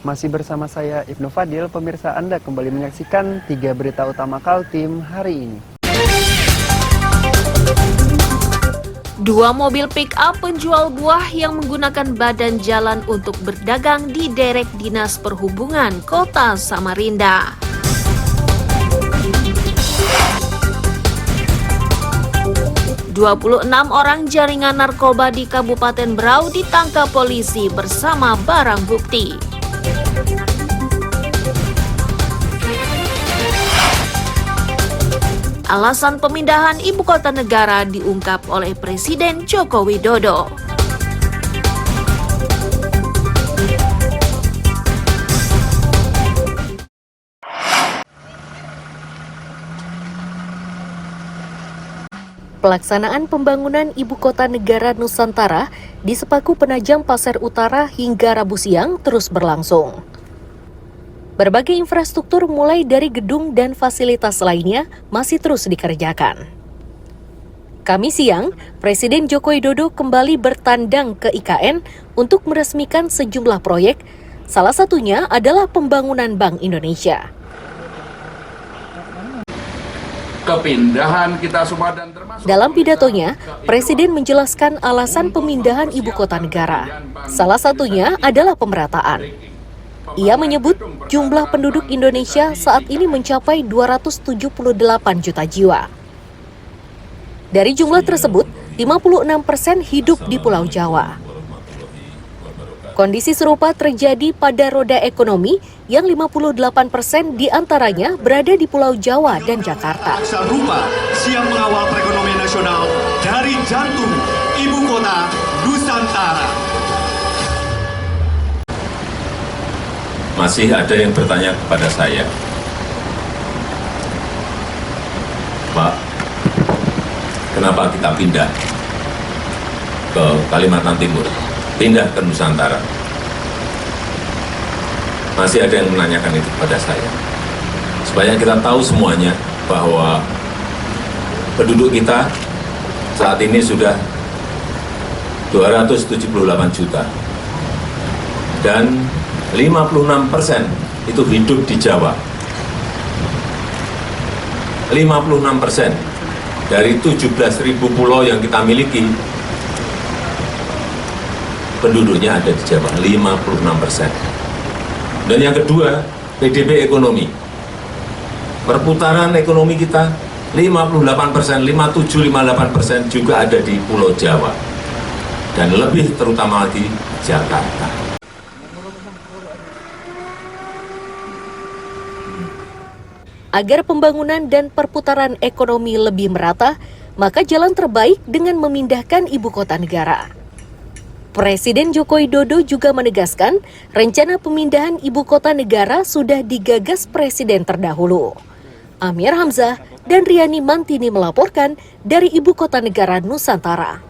Masih bersama saya Ibnu Fadil, pemirsa Anda kembali menyaksikan 3 berita utama Kaltim hari ini. 2 mobil pick-up penjual buah yang menggunakan badan jalan untuk berdagang diderek Dinas Perhubungan Kota Samarinda. ...26 orang jaringan narkoba di Kabupaten Berau ditangkap polisi bersama barang bukti. Alasan pemindahan ibu kota negara diungkap oleh Presiden Joko Widodo. Pelaksanaan pembangunan ibu kota negara Nusantara di Sepaku Penajam Pasir Utara hingga Rabu siang terus berlangsung. Berbagai infrastruktur mulai dari gedung dan fasilitas lainnya masih terus dikerjakan. Kamis siang, Presiden Joko Widodo kembali bertandang ke IKN untuk meresmikan sejumlah proyek, salah satunya adalah pembangunan Bank Indonesia. Kepindahan kita semua dan termasuk dalam pidatonya, Presiden menjelaskan alasan pemindahan ibu kota negara. Salah satunya adalah pemerataan. Ia menyebut jumlah penduduk Indonesia saat ini mencapai 278 juta jiwa. Dari jumlah tersebut, 56% hidup di Pulau Jawa. Kondisi serupa terjadi pada roda ekonomi yang 58% diantaranya berada di Pulau Jawa dan Jakarta. Aksa rupa siap mengawal perekonomian nasional dari jantung ibu kota Nusantara. Masih ada yang bertanya kepada saya, Pak, kenapa kita pindah ke Kalimantan Timur, pindah ke Nusantara? Masih ada yang menanyakan itu kepada saya. Supaya kita tahu semuanya bahwa penduduk kita saat ini sudah 278 juta. Dan 56% itu hidup di Jawa. 56% dari 17.000 pulau yang kita miliki, penduduknya ada di Jawa, 56%. Dan yang kedua, PDB ekonomi. Perputaran ekonomi kita 58%, 57-58% juga ada di Pulau Jawa. Dan lebih terutama di Jakarta. Agar pembangunan dan perputaran ekonomi lebih merata, maka jalan terbaik dengan memindahkan ibu kota negara. Presiden Joko Widodo juga menegaskan rencana pemindahan ibu kota negara sudah digagas Presiden terdahulu. Amir Hamzah dan Riani Mantini melaporkan dari ibu kota negara Nusantara.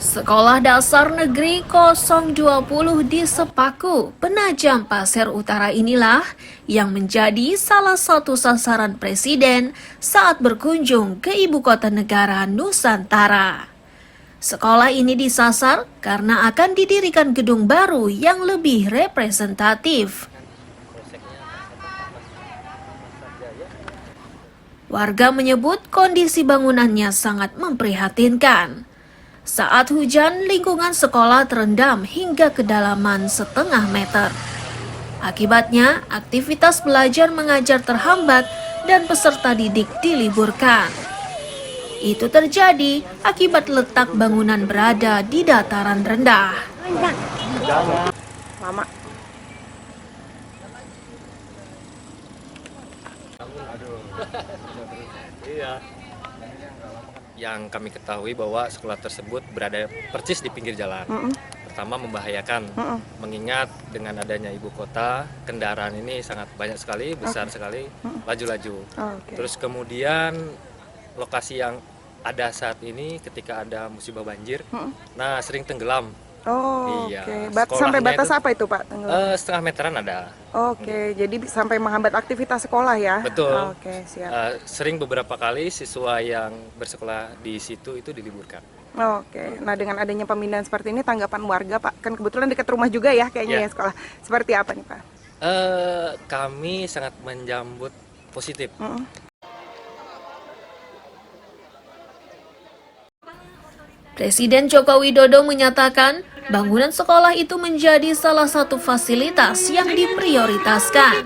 Sekolah Dasar Negeri 020 di Sepaku, Penajam Pasir Utara inilah yang menjadi salah satu sasaran Presiden saat berkunjung ke ibu kota negara Nusantara. Sekolah ini disasar karena akan didirikan gedung baru yang lebih representatif. Warga menyebut kondisi bangunannya sangat memprihatinkan. Saat hujan, lingkungan sekolah terendam hingga kedalaman setengah meter. Akibatnya, aktivitas belajar mengajar terhambat dan peserta didik diliburkan. Itu terjadi akibat letak bangunan berada di dataran rendah. Mama. Iya. Yang kami ketahui bahwa sekolah tersebut berada persis di pinggir jalan. Pertama membahayakan, mengingat dengan adanya ibu kota, kendaraan ini sangat banyak sekali, besar sekali, laju-laju. Terus kemudian lokasi yang ada saat ini ketika ada musibah banjir, nah sering tenggelam. Oh, Iya, oke. sekolahnya Sampai batas itu, apa itu, Pak? setengah meteran ada. Oke, jadi sampai menghambat aktivitas sekolah ya? Betul. Oke, siap. Sering beberapa kali siswa yang bersekolah di situ itu diliburkan. Oke, nah dengan adanya pemindahan seperti ini tanggapan warga, Pak, kan kebetulan dekat rumah juga ya kayaknya Ya. ya sekolah. Seperti apa nih, Pak? Kami sangat menyambut positif. Presiden Joko Widodo menyatakan bangunan sekolah itu menjadi salah satu fasilitas yang diprioritaskan.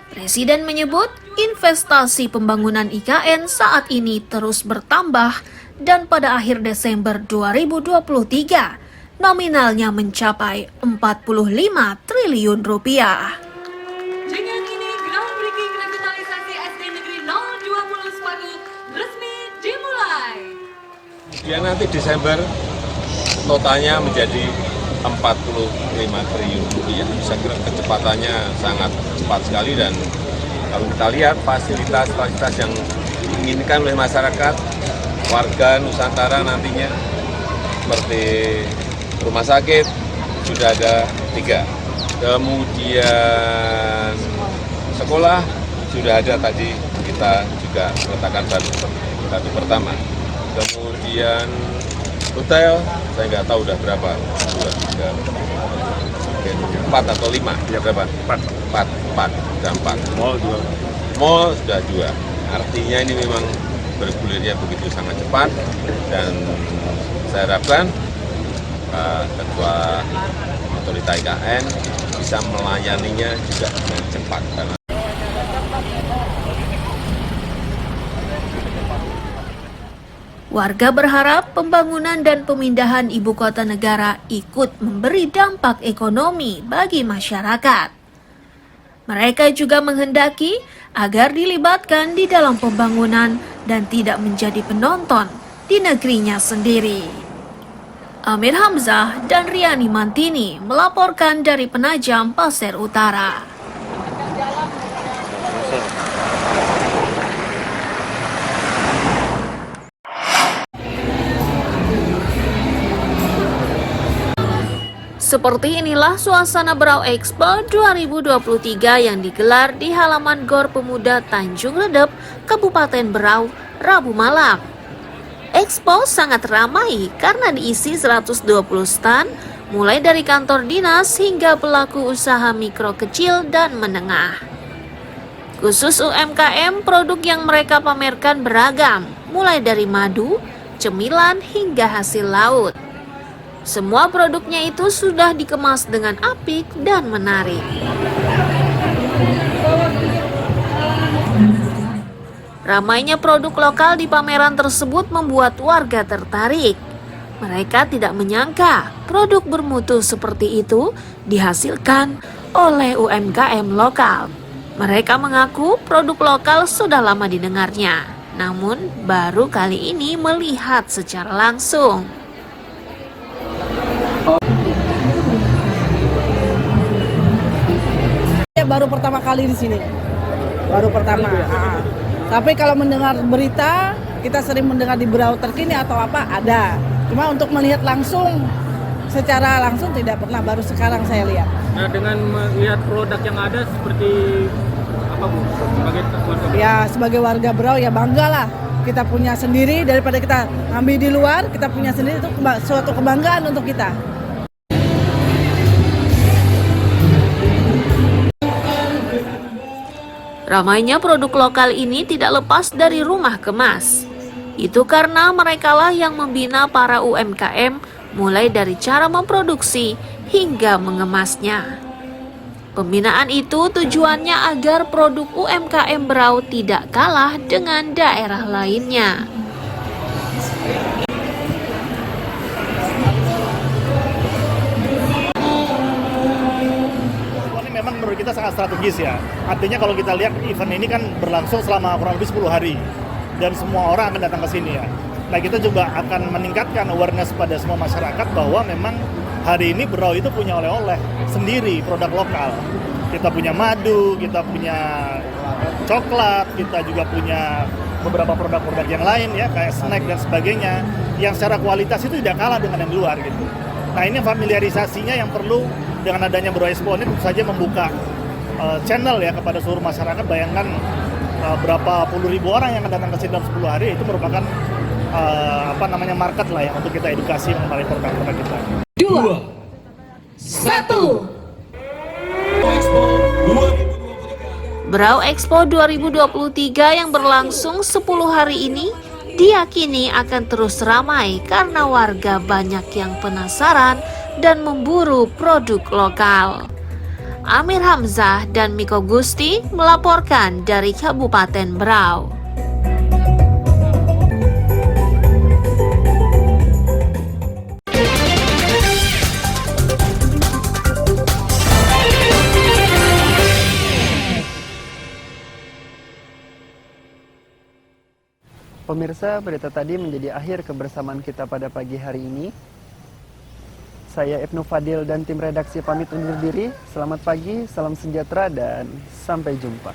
Presiden menyebut investasi pembangunan IKN saat ini terus bertambah dan pada akhir Desember 2023 nominalnya mencapai 45 triliun rupiah. Dengan ini, groundbreaking revitalisasi SD Negeri 020 Sepaku resmi dimulai. Ya nanti Desember totalnya menjadi 45 triliun rupiah. Saya kira kecepatannya sangat cepat sekali dan kalau kita lihat fasilitas-fasilitas yang diinginkan oleh masyarakat, warga Nusantara nantinya seperti rumah sakit sudah ada 3, kemudian sekolah sudah ada tadi kita juga meletakkan batu pertama, kemudian hotel saya nggak tahu udah berapa, 4 atau 5, ya berapa? 4, sudah 4. Mall sudah 2. Artinya ini memang bergulirnya begitu sangat cepat dan saya harapkan Ketua Otorita IKN bisa melayaninya juga dengan cepat. Warga berharap pembangunan dan pemindahan ibu kota negara ikut memberi dampak ekonomi bagi masyarakat. Mereka juga menghendaki agar dilibatkan di dalam pembangunan dan tidak menjadi penonton di negerinya sendiri. Amir Hamzah dan Riani Mantini melaporkan dari Penajam Pasir Utara. Seperti inilah suasana Berau Expo 2023 yang digelar di halaman Gor Pemuda Tanjung Redep, Kabupaten Berau, Rabu malam. Expo sangat ramai karena diisi 120 stand, mulai dari kantor dinas hingga pelaku usaha mikro kecil dan menengah. Khusus UMKM, produk yang mereka pamerkan beragam, mulai dari madu, cemilan hingga hasil laut. Semua produknya itu sudah dikemas dengan apik dan menarik. Ramainya produk lokal di pameran tersebut membuat warga tertarik. Mereka tidak menyangka produk bermutu seperti itu dihasilkan oleh UMKM lokal. Mereka mengaku produk lokal sudah lama didengarnya, namun baru kali ini melihat secara langsung. Baru pertama kali di sini, baru pertama. Tapi kalau mendengar berita, kita sering mendengar di Berau Terkini atau apa ada. Cuma untuk melihat langsung, secara langsung tidak pernah. Baru sekarang saya lihat. Nah, dengan melihat produk yang ada seperti apa Bu? Sebagai warga. Ya sebagai warga Berau ya bangga lah. Kita punya sendiri daripada kita ambil di luar, kita punya sendiri itu suatu kebanggaan untuk kita. Ramainya produk lokal ini tidak lepas dari rumah kemas. Itu karena merekalah yang membina para UMKM mulai dari cara memproduksi hingga mengemasnya. Pembinaan itu tujuannya agar produk UMKM Berau tidak kalah dengan daerah lainnya. Memang menurut kita sangat strategis ya. Artinya kalau kita lihat event ini kan berlangsung selama kurang lebih 10 hari dan semua orang akan datang ke sini ya. Nah kita juga akan meningkatkan awareness pada semua masyarakat bahwa memang hari ini Berau itu punya oleh-oleh sendiri, produk lokal. Kita punya madu, kita punya coklat, kita juga punya beberapa produk-produk yang lain ya kayak snack dan sebagainya yang secara kualitas itu tidak kalah dengan yang di luar gitu. Nah ini familiarisasinya yang perlu dengan adanya Bro Expo ini tentu saja membuka channel ya kepada seluruh masyarakat. Bayangkan berapa puluh ribu orang yang akan datang ke sini dalam 10 hari, itu merupakan market lah ya untuk kita edukasi mengenai produk-produk kita. 2, 1. Brau Expo 2023 yang berlangsung 10 hari ini diyakini akan terus ramai karena warga banyak yang penasaran dan memburu produk lokal. Amir Hamzah dan Miko Gusti melaporkan dari Kabupaten Brau. Pemirsa, berita tadi menjadi akhir kebersamaan kita pada pagi hari ini. Saya Ibnu Fadil dan tim redaksi pamit undur diri. Selamat pagi, salam sejahtera, dan sampai jumpa.